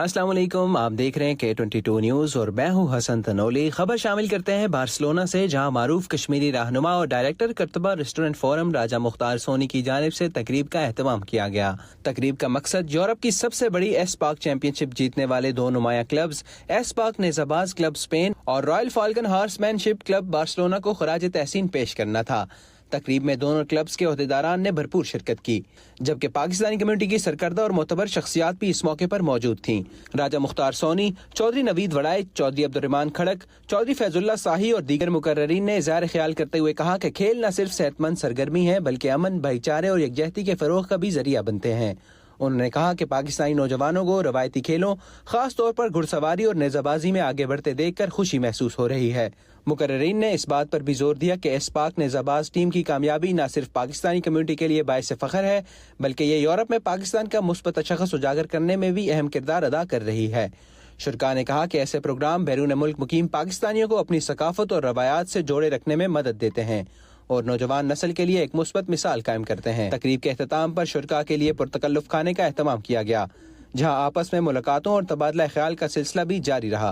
अस्सलाम वालेकुम, आप देख रहे हैं K22 न्यूज़ और मैं हूं हसन तनोली। खबर शामिल करते हैं बार्सिलोना से, जहां मारूफ कश्मीरी रहनुमा और डायरेक्टर करतबा रेस्टोरेंट फोरम राजा मुख्तार सोनी की जानिब से तकरीब का एहतमाम किया गया। तकरीब का मकसद यूरोप की सबसे बड़ी एसपाक चैंपियनशिप जीतने वाले दो नुमाया क्लब्स एसपाक नेज़ाबाज क्लब स्पेन और रॉयल फाल्कन हॉर्समैनशिप क्लब बार्सिलोना को खराज तहसीन पेश करना था। तकरीब में दोनों क्लब्स के ओहदेदारान ने भरपूर शिरकत की, जबकि पाकिस्तानी कम्युनिटी की सरकर्दा और मोतबर शख्सियात भी इस मौके पर मौजूद थीं। राजा मुख्तार सोनी, चौधरी नवीद वड़ाई, चौधरी अब्दुर्रहमान खड़क, चौधरी फैजुल्ला शाही और दीगर मुकर्ररीन ने इज़हार ख्याल करते हुए कहा कि खेल न सिर्फ सेहतमंद सरगर्मी है बल्कि अमन, भाईचारे और यकजहती के फरोग का भी जरिया बनते हैं। उन्होंने कहा कि पाकिस्तानी नौजवानों को रवायती खेलों, खास तौर पर घुड़सवारी और नेज़ाबाजी में आगे बढ़ते देखकर खुशी महसूस हो रही है। मुकर्ररीन ने इस बात पर भी जोर दिया कि एसपाक नेज़ाबाज टीम की कामयाबी न सिर्फ पाकिस्तानी कम्युनिटी के लिए बाइस फख्र है बल्कि ये यूरोप में पाकिस्तान का मुस्बत शख़्स उजागर करने में भी अहम किरदार अदा कर रही है। शुरका ने कहा कि ऐसे प्रोग्राम बैरून मुल्क मुकीम पाकिस्तानियों को अपनी सकाफत और रवायात से जोड़े रखने में मदद देते हैं और नौजवान नस्ल के लिए एक मुस्बत मिसाल कायम करते हैं। तकरीब के अख्ताम पर शुरका के लिए पुरतकल्लुफ़ खाने का एहतमाम किया गया, जहां आपस में मुलाकातों और तबादला ख्याल का सिलसिला भी जारी रहा।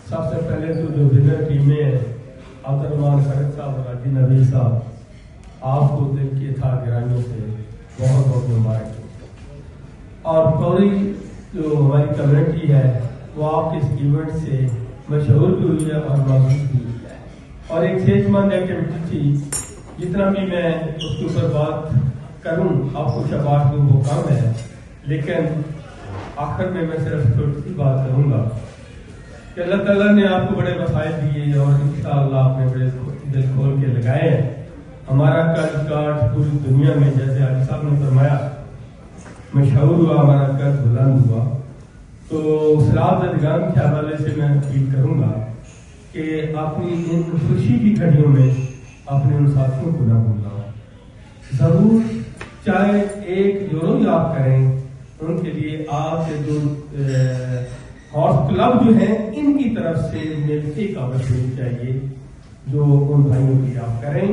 सबसे पहले तो जो विनर टीमें हैं, अब्दुर्रहमान खड़क साहब और हाजी नवीद साहब, आपको दिल की था गिरानियों से बहुत बहुत मुबारक। और पूरी जो हमारी कम्युनिटी है वो आपके इस इवेंट से मशहूर भी हुई है और मौजूद भी हुई है और एक सेहतमंद एक्टिविटी थी। जितना भी मैं उसके ऊपर बात करूं, आपको शाबाश दूं वो कम है, लेकिन आखिर में मैं सिर्फ छोटी सी बात करूंगा कि अल्लाह ताला ने आपको बड़े वसाइल दिए और इंशाअल्लाह आपने बड़े दिल खोल के लगाए हैं। हमारा कर्ज कार्ड पूरी दुनिया में, जैसे हाजी साहब ने फरमाया, मशहूर हुआ, हमारा कर्ज बुलंद हुआ। तो सलाब ददगान के हवाले से मैं अपील करूंगा कि अपनी इन खुशी की घड़ियों में अपने उन साथियों को न भूलना, जरूर चाहे 1 यूरो ही आप करें, उनके लिए आपके जो हॉर्स क्लब जो है इनकी तरफ से मिलती कागज होनी चाहिए जो उन भाइयों की आप करें।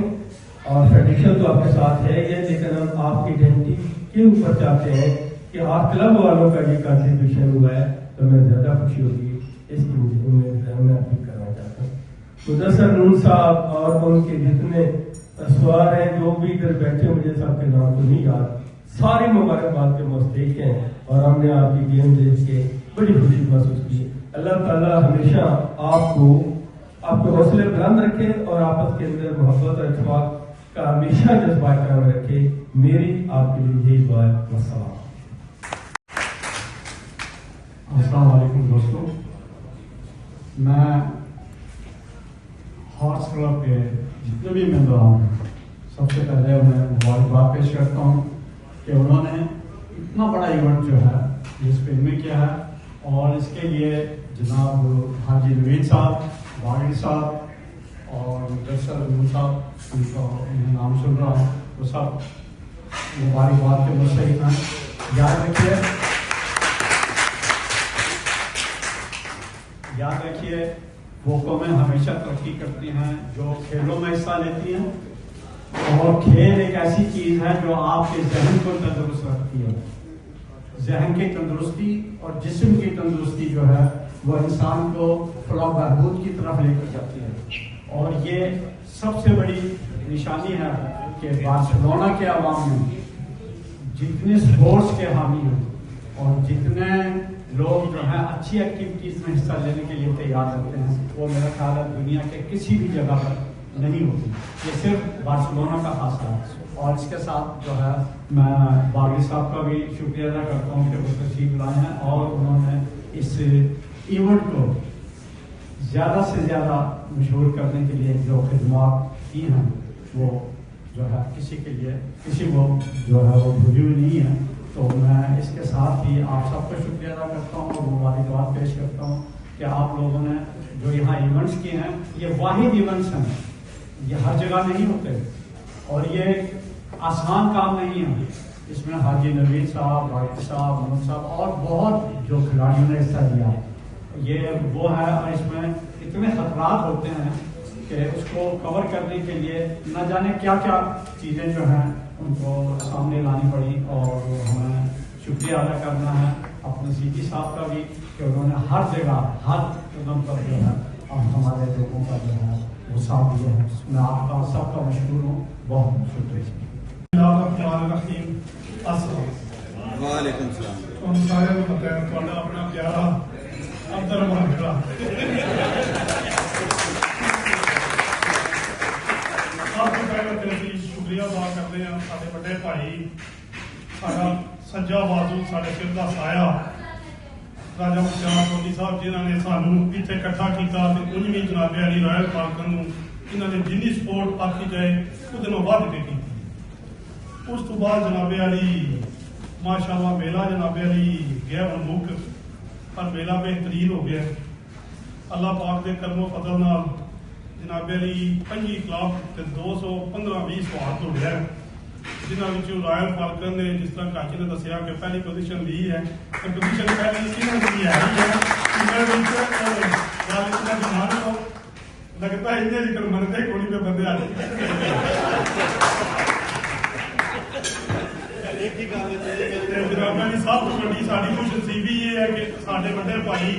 और ट्रेडिशन तो आपके साथ है ये, लेकिन हम आपकी आइडेंटिटी के ऊपर चाहते हैं कि हॉर्स क्लब वालों का ये कंट्रीब्यूशन हुआ है, तो मैं ज्यादा खुशी होगी इसकी मुझे मैं अपील करना चाहता हूँ। मुदस्सर नून साहब और उनके जितने सवार हैं जो भी इधर बैठे, मुझे सबके नाम तो नहीं याद, सारी मुबारकबाद के मुस्तहिक हैं और हमने आपकी गेम देख के बड़ी खुशी महसूस की। अल्लाह ताला हमेशा आपको हौसले बुलंद रखे और आपस के अंदर मोहब्बत और इत्तेफाक का हमेशा जज्बा कायम रखे। मेरी आपके लिए यही बात। अस्सलाम वालेकुम दोस्तों, मैं हॉर्स क्लब के जितने भी मेंबर हैं, सबसे पहले उन्हें मुबारकबाद पेश करता हूँ कि उन्होंने इतना बड़ा इवेंट जो है ये स्पेन में किया है और इसके लिए जनाब हाजी नवीद साहब, वागिल साहब और मुदस्सर नून साहब, उनका नाम सुन रहा हूँ, वो सब मुबारकबाद के मुस्तहिक हैं। याद रखिए वो कौमें हमेशा तरक्की करती हैं जो खेलों में हिस्सा लेती हैं और खेल एक ऐसी चीज है जो आपके जहन को तंदुरुस्त रखती है। जहन की तंदुरुस्ती और जिस्म की तंदुरुस्ती जो है वो इंसान को फलाह बहबूद की तरफ लेकर जाती है और ये सबसे बड़ी निशानी है कि बार्सिलोना के अवाम में जितने स्पोर्ट्स के हामी हैं और जितने लोग जो हैं अच्छी एक्टिविटीज में हिस्सा लेने के लिए तैयार रहते हैं, वो मेरा ख्याल है दुनिया के किसी भी जगह पर नहीं होती। ये सिर्फ बार्सिलोना का हासिल है। और इसके साथ जो है मैं बागी साहब का भी शुक्रिया अदा करता हूँ कि वो तशरीफ लाए हैं और उन्होंने इस इवेंट को ज़्यादा से ज़्यादा मशहूर करने के लिए जो खिदमत की हैं वो जो है किसी को जो है वो भूली हुई नहीं है। तो मैं इसके साथ ही आप सबका शुक्रिया अदा करता हूँ और मुबारकबाद पेश करता हूँ कि आप लोगों ने जो यहाँ इवेंट्स किए हैं, ये वाहिद इवेंट्स हैं, ये हर जगह नहीं होते और ये आसान काम नहीं है। इसमें हाजी नवीद साहब, वाहिद साहब, मोहम्मद साहब और बहुत जो खिलाड़ियों ने हिस्सा लिया, ये वो है। और इसमें इतने खतरात होते हैं कि उसको कवर करने के लिए न जाने क्या क्या चीज़ें जो हैं उनको सामने लानी पड़ी और हमें शुक्रिया अदा करना है अपने सीपी साहब का भी कि उन्होंने हर जगह हर कदम पर जो है हमारे लोगों का जो है वो साथ दिया है। मैं आपका सबका मशहूर हूँ, बहुत शुक्रिया। वालेकुम सलाम। ਤੁਹਾਨੂੰ ਸਾਰਿਆਂ ਨੂੰ ਪਤਾ ਹੈ ਤੁਹਾਡਾ ਆਪਣਾ ਪਿਆਰਾ ਅਬਦੁਰਰਹਿਮਾਨ ਖੜਾ ਸਭ ਤੋਂ ਪਹਿਲਾਂ ਤੇ ਅਸੀਂ ਸ਼ੁਕਰੀਆ ਅਦਾ ਕਰਦੇ ਹਾਂ ਸਾਡੇ ਵੱਡੇ ਭਾਈ, ਸਾਡਾ ਸੱਜਾ ਬਾਜ਼ੂ, ਸਾਡੇ ਸਿਰ ਦਾ ਸਾਇਆ ਰਾਜਾ ਮੁਖਤਾਰ ਸੋਨੀ ਸਾਹਿਬ, ਜਿਨ੍ਹਾਂ ਨੇ ਸਾਨੂੰ ਇੱਥੇ ਇਕੱਠਾ ਕੀਤਾ ਤੇ 19ਵੀਂ ਜਨਾਬੇ ਵਾਲੀ ਰਾਇਲ ਫਾਲਕਨ ਨੂੰ ਇਹਨਾਂ ਨੇ ਜਿੰਨੀ ਸਪੋਰਟ ਆਖੀ ਜਾਏ ਉਹਦੇ ਨਾਲੋਂ ਵੱਧ ਕੇ ਕੀਤੀ। ਉਸ ਤੋਂ ਬਾਅਦ ਜਨਾਬੇ ਵਾਲੀ माशाअल्लाह मेला जनाबे अली गया मुल्क पर मेला बेहतरीन हो गया। अल्लाह पाक के करमो फजल नाल जनाबे अली 25 क्लब ते 215-20 स्वाद हो गया, जिन्होंने रॉयल फाल्कन ने जिस तरह काची ने दसिया कि पहली पोजीशन ली है, तो पोजीशन पहली इन्होंने है ही है। लगता है इन्हें जिक्र मनते कोई पे बंदे आ जनाबे सब तो बड़ी साड़ी खुश नसीबी ये है कि साढ़े बड़े भाई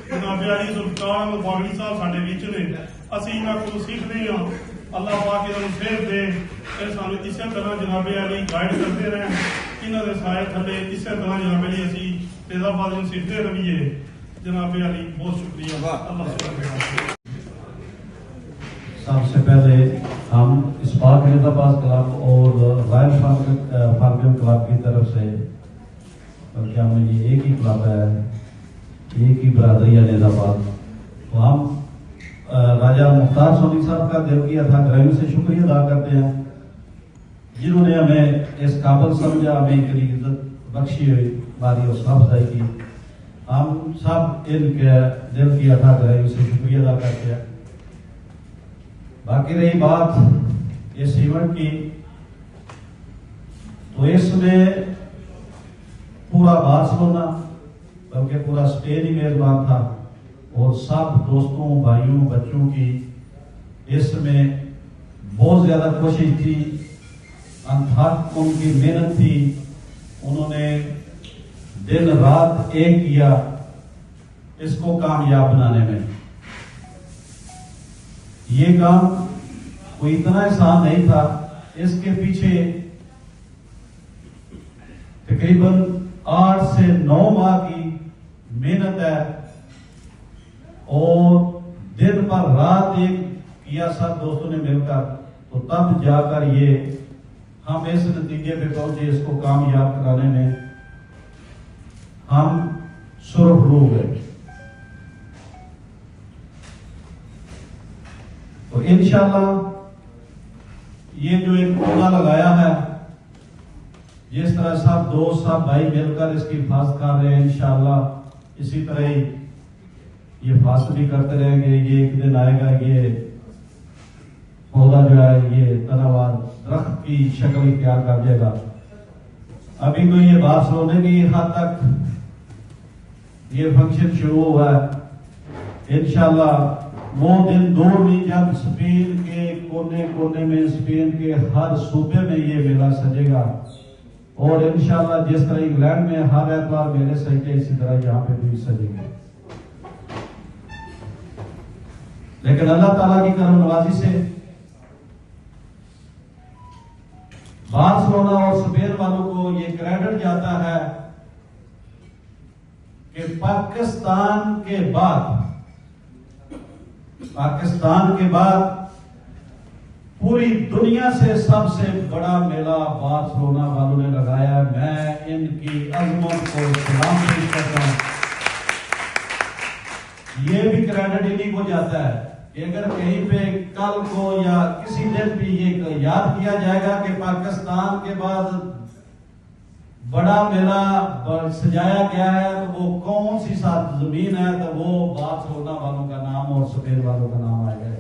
जनाबे अली सुल्तान बागड़ी साहब साढ़े विच ने, असीं इन्हां कोलों सीखते हैं। अल्लाह पाक इन्हां नूं सेहत दे ते सानूं इसे तरह जनाबे अली गाइड करते रहें, इन्हां दे साए थल्ले इसे तरह जनाबे अली असीं फैज़ाबाद नूं सीखते रहिए। जनाबे अली बहुत शुक्रिया। अल्लाह सबसे पहले हम इस्पात फरीदाबाद क्लब और रॉयल फाल्कन क्लब की तरफ से, बल्कि हमें ये एक ही क्लब है, एक ही बरादरी है फरीदाबाद, तो हम राजा मुख्तार सोनी साहब का दिल की अथाह से शुक्रिया अदा करते हैं, जिन्होंने हमें इस काबिल समझा, हमें इतनी इज्जत बख्शी हुई, हमारी हौसला अफजाई की। हम सब इनके दिल की अथाह से शुक्रिया अदा करते हैं। बाकी रही बात इस इवेंट की, तो इसमें पूरा बार्सिलोना बल्कि पूरा स्पेन ही मेजबान था और सब दोस्तों, भाइयों, बच्चों की इसमें बहुत ज्यादा कोशिश थी, अनथक उनकी मेहनत थी, उन्होंने दिन रात एक किया इसको कामयाब बनाने में। ये काम कोई इतना आसान नहीं था, इसके पीछे तकरीबन 8 से 9 माह की मेहनत है और दिन पर रात एक किया सब दोस्तों ने मिलकर, तो तब जाकर ये हम इस नतीजे पे पहुंचे, इसको कामयाब कराने में हम सुरखरू गए। तो इंशाल्लाह ये जो एक पौधा लगाया है, जिस तरह सब दोस्त सब भाई मिलकर इसकी हिफाजत कर रहे हैं, इंशाल्लाह इसी तरह ही ये हिफाजत भी करते रहेंगे। ये एक दिन आएगा, ये पौधा जो है ये तनावार दरख्त की शक्ल इख्तियार कर देगा। अभी तो ये बार्सिलोना की हद तक ये फंक्शन शुरू हुआ है। इंशाल्लाह वो दिन दूर नहीं जब स्पेन के कोने कोने में, स्पेन के हर सूबे में ये मेला सजेगा और इंशाल्लाह जिस तरह इंग्लैंड में हर एतवार मेले सजते, इसी तरह यहाँ पे भी सजेंगे। लेकिन अल्लाह ताला की करम नवाजी से बार्सिलोना और स्पेन वालों को ये क्रेडिट जाता है कि पाकिस्तान के बाद पूरी दुनिया से सबसे बड़ा मेला बार्सिलोना वालों ने लगाया। मैं इनकी अजमत को सलाम पेश करता हूं। ये भी क्रेडिट इन्हीं को जाता है कि अगर कहीं पे कल को या किसी दिन भी ये याद किया जाएगा कि पाकिस्तान के बाद बड़ा मेला सजाया गया है, तो वो कौन सी साथ जमीन है, तो वो बार्सिलोना वालों का नाम और स्पेन वालों का नाम आएगा।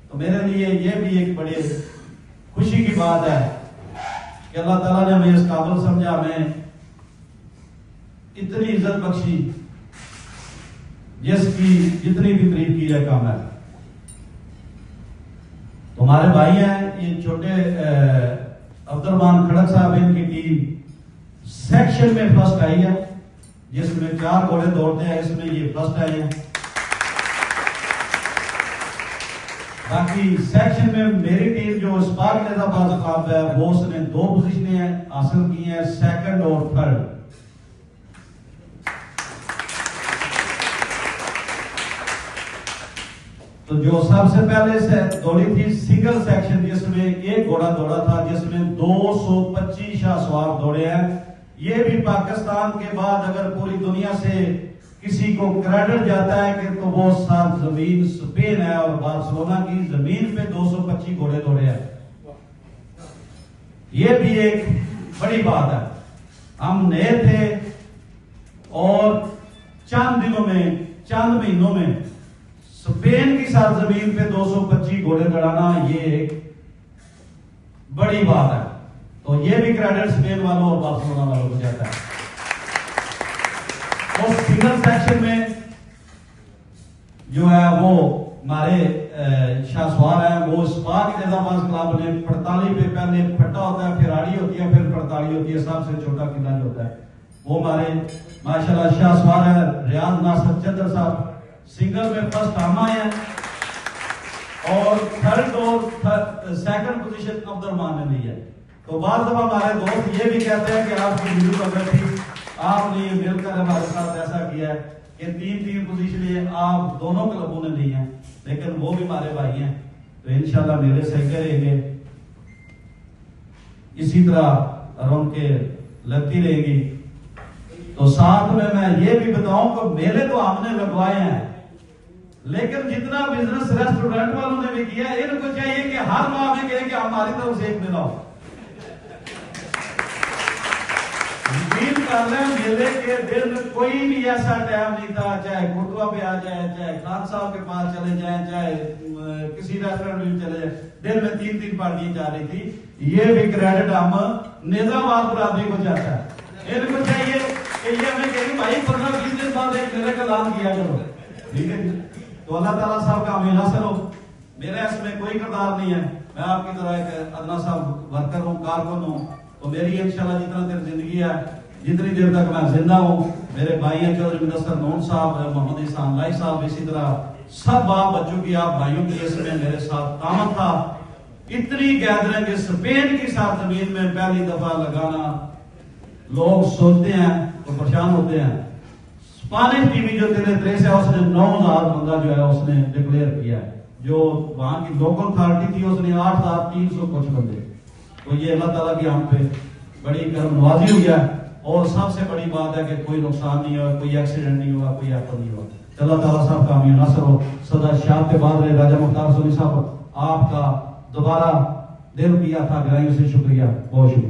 तो मेरे लिए ये भी एक बड़ी खुशी की बात है कि अल्लाह ताला ने हमें इस काबिल समझा, हमें इतनी इज्जत बख्शी जिसकी जितनी भी तारीफ की जाए कम है। तो हमारे भाई हैं ये छोटे अब्दुर्रहमान खड़क साहब, इनकी टीम सेक्शन में फर्स्ट आई है, जिसमें 4 घोड़े दौड़ते हैं, इसमें ये फर्स्ट आए हैं। बाकी सेक्शन में मेरी टीम जो स्पार्क नेजाबाद क्लब है वो उसने 2 पोजीशनें हासिल की हैं, सेकंड और थर्ड। तो जो सबसे पहले से दौड़ी थी सिंगल सेक्शन, जिसमें 1 घोड़ा दौड़ा था, जिसमें 225 सवार दौड़े हैं। ये भी पाकिस्तान के बाद अगर पूरी दुनिया से किसी को क्रेडिट जाता है कि तो वो साथ जमीन स्पेन है और बार्सिलोना की जमीन पे 225 घोड़े दौड़े हैं। ये भी एक बड़ी बात है। हम नए थे और चंद दिनों में, चंद महीनों में स्पेन की साथ जमीन पे 225 घोड़े दौड़ाना ये एक बड़ी बात है। तो ये भी क्रेडिट स्पेन वालों और बार्सिलोना वालों को जाता है। और सिंगल सेक्शन में जो है वो हमारे शाहसवार है, वो स्पार्क नेजाबाद क्लब ने 45 पे पहले फट्टा होता है, फिर आड़ी होती है, फिर 45 होती है, सबसे छोटा किला जो होता है वो हमारे माशाल्लाह शाहसवार है रियाज नासर चंद्र साहब। सिंगल में फर्स्ट हम आए हैं और थर्ड और सेकंड पोजीशन अब्दुलरहमान ने ली है। तो बाद दफा हमारे दोस्त ये भी कहते हैं कि आपकी वीडियो अगर थी, आपने ये मिलकर हमारे साथ ऐसा किया है कि 3-3 पोजीशनें आप दोनों क्लबों ने ली हैं, लेकिन वो भी हमारे भाई हैं। तो इंशाल्लाह मेरे सहके रहेंगे, इसी तरह रौन के लगती रहेगी। तो साथ में मैं ये भी बताऊं कि मेले तो हमने लगवाए हैं, लेकिन जितना बिजनेस रेस्टोरेंट वालों ने भी किया, इनको चाहिए कि हर माह में कहें कि हमारी तरफ से एक मेला हो। यकीन कर लें, मेले के दिन कोई भी ऐसा टाइम नहीं था, चाहे गुरुद्वा पे आ जाए, चाहे खान साहब के पास चले जाए, चाहे किसी रेस्टोरेंट में चले जाए, दिन में 3-3 पार्टियां जा रही थी। ये भी क्रेडिट हम नेजाबाद बरादरी को जाता है। इनको चाहिए कि ये हमें कहेंगे भाई 15-20 दिन बाद एक मेले का ऐलान किया करो, ठीक है। तो अल्लाह ताला साहब का हमें हासिल हो। मेरा इसमें कोई किरदार नहीं है, मैं आपकी तरह एक अदना साहब वर्कर हूँ, कारकुन हूँ। तो मेरी इंशाल्लाह जितना देर जिंदगी है, जितनी देर तक मैं जिंदा हूँ, मेरे भाई हैं चौधरी मुदस्सर नून साहब, मोहम्मद इहसान लाई साहब, इसी तरह सब बाप बच्चों की, आप भाइयों की इसमें मेरे साथ तामत था। इतनी गैदरिंग स्पेन की साथ जमीन में पहली दफा लगाना, लोग सोचते हैं तो परेशान होते हैं। स्पेनिश टीवी जो तेरे है उसने 9000 बंदा जो है उसने डिक्लेयर किया है, जो वहां की लोकल अथॉरिटी थी उसने 8300 कुछ बंदे। तो ये अल्लाह ताला की हम पे बड़ी करम नवाजी हुई है। और सबसे बड़ी बात है कि कोई नुकसान नहीं हुआ, कोई एक्सीडेंट नहीं हुआ, कोई आफत नहीं हुआ। अल्लाह ताला साहब का हमें नासर हो, सदा शाद के बाद रहे। राजा मुख्तार सोनी साहब, आपका दोबारा दिल किया था, गहराइयों से शुक्रिया, बहुत शुक्रिया।